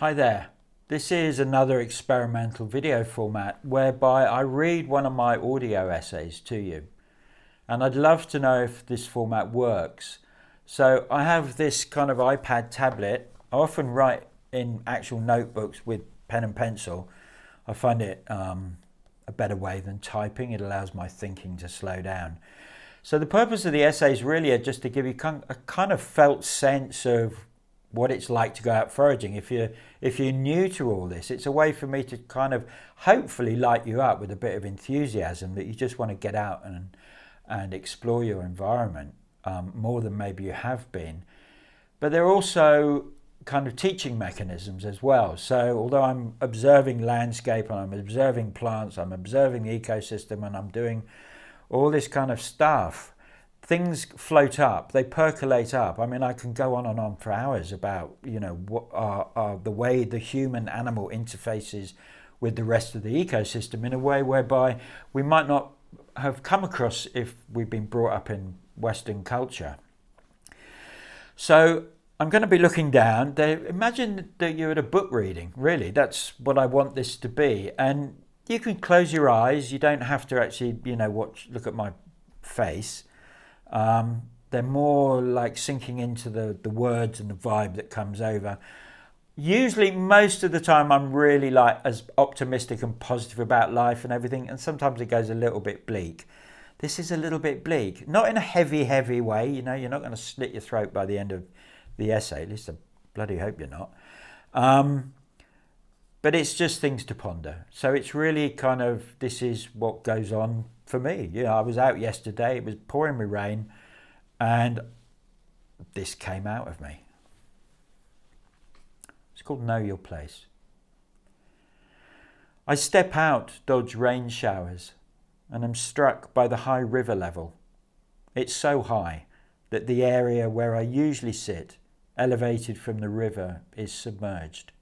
Hi there. This is another experimental video format whereby I read one of my audio essays to you. And I'd love to know if this format works. So I have this kind of iPad tablet. I often write in actual notebooks with pen and pencil. I find it a better way than typing. It allows my thinking to slow down. So the purpose of the essays really are just to give you a kind of felt sense of what it's like to go out foraging. If you're new to all this, it's a way for me to kind of hopefully light you up with a bit of enthusiasm that you just want to get out and explore your environment more than maybe you have been. But there are also kind of teaching mechanisms as well. So although I'm observing landscape and I'm observing plants, I'm observing the ecosystem and I'm doing all this kind of stuff, things float up, they percolate up. I mean, I can go on and on for hours about, what are the way the human animal interfaces with the rest of the ecosystem in a way whereby we might not have come across if we've been brought up in Western culture. So I'm going to be looking down. Imagine that you're at a book reading, really. That's what I want this to be. And you can close your eyes. You don't have to actually, look at my face. They're more like sinking into the words and the vibe that comes over. Usually, most of the time, I'm really like as optimistic and positive about life and everything, and sometimes it goes a little bit bleak. This is a little bit bleak, not in a heavy way. You're not going to slit your throat by the end of the essay. At least I bloody hope you're not. But it's just things to ponder. So it's really kind of, this is what goes on for me. I was out yesterday, it was pouring with rain, and this came out of me. It's called Know Your Place. I step out, dodge rain showers, and am struck by the high river level. It's so high that the area where I usually sit, elevated from the river, is submerged.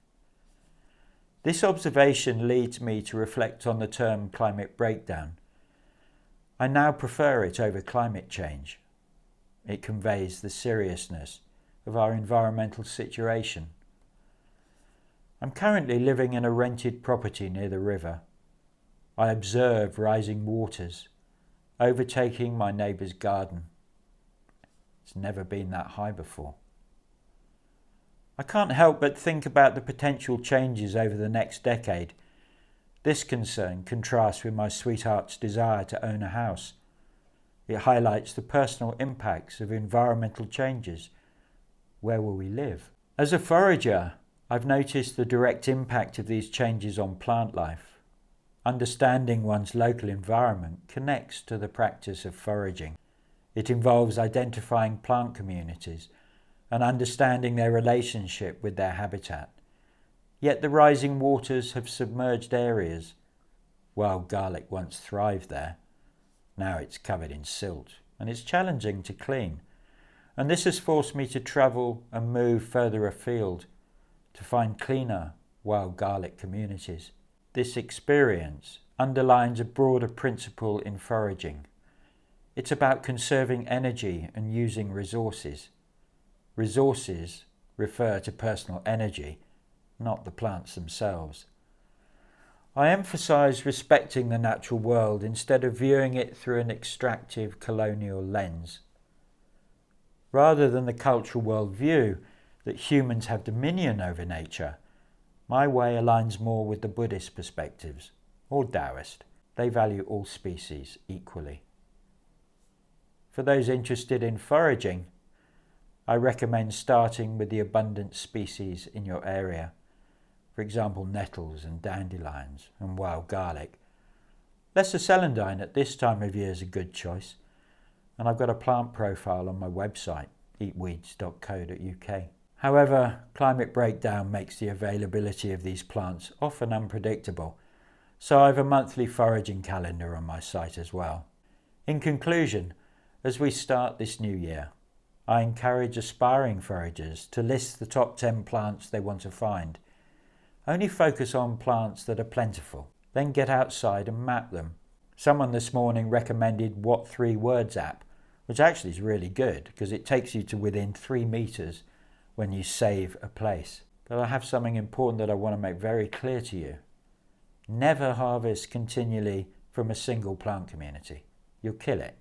This observation leads me to reflect on the term climate breakdown. I now prefer it over climate change. It conveys the seriousness of our environmental situation. I'm currently living in a rented property near the river. I observe rising waters, overtaking my neighbour's garden. It's never been that high before. I can't help but think about the potential changes over the next decade. This concern contrasts with my sweetheart's desire to own a house. It highlights the personal impacts of environmental changes. Where will we live? As a forager, I've noticed the direct impact of these changes on plant life. Understanding one's local environment connects to the practice of foraging. It involves identifying plant communities and understanding their relationship with their habitat. Yet the rising waters have submerged areas. Wild garlic once thrived there. Now it's covered in silt, and it's challenging to clean. And this has forced me to travel and move further afield to find cleaner wild garlic communities. This experience underlines a broader principle in foraging. It's about conserving energy and using resources. Resources refer to personal energy, not the plants themselves. I emphasise respecting the natural world instead of viewing it through an extractive colonial lens. Rather than the cultural worldview that humans have dominion over nature, my way aligns more with the Buddhist perspectives, or Taoist. They value all species equally. For those interested in foraging, I recommend starting with the abundant species in your area. For example, nettles and dandelions and wild garlic. Lesser celandine at this time of year is a good choice. And I've got a plant profile on my website, eatweeds.co.uk. However, climate breakdown makes the availability of these plants often unpredictable. So I have a monthly foraging calendar on my site as well. In conclusion, as we start this new year, I encourage aspiring foragers to list the top 10 plants they want to find. Only focus on plants that are plentiful, then get outside and map them. Someone this morning recommended What 3 Words app, which actually is really good because it takes you to within 3 meters when you save a place. But I have something important that I want to make very clear to you. Never harvest continually from a single plant community. You'll kill it.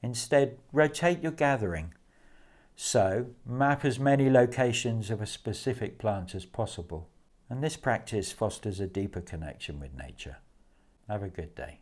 Instead, rotate your gathering. So, map as many locations of a specific plant as possible. And this practice fosters a deeper connection with nature. Have a good day.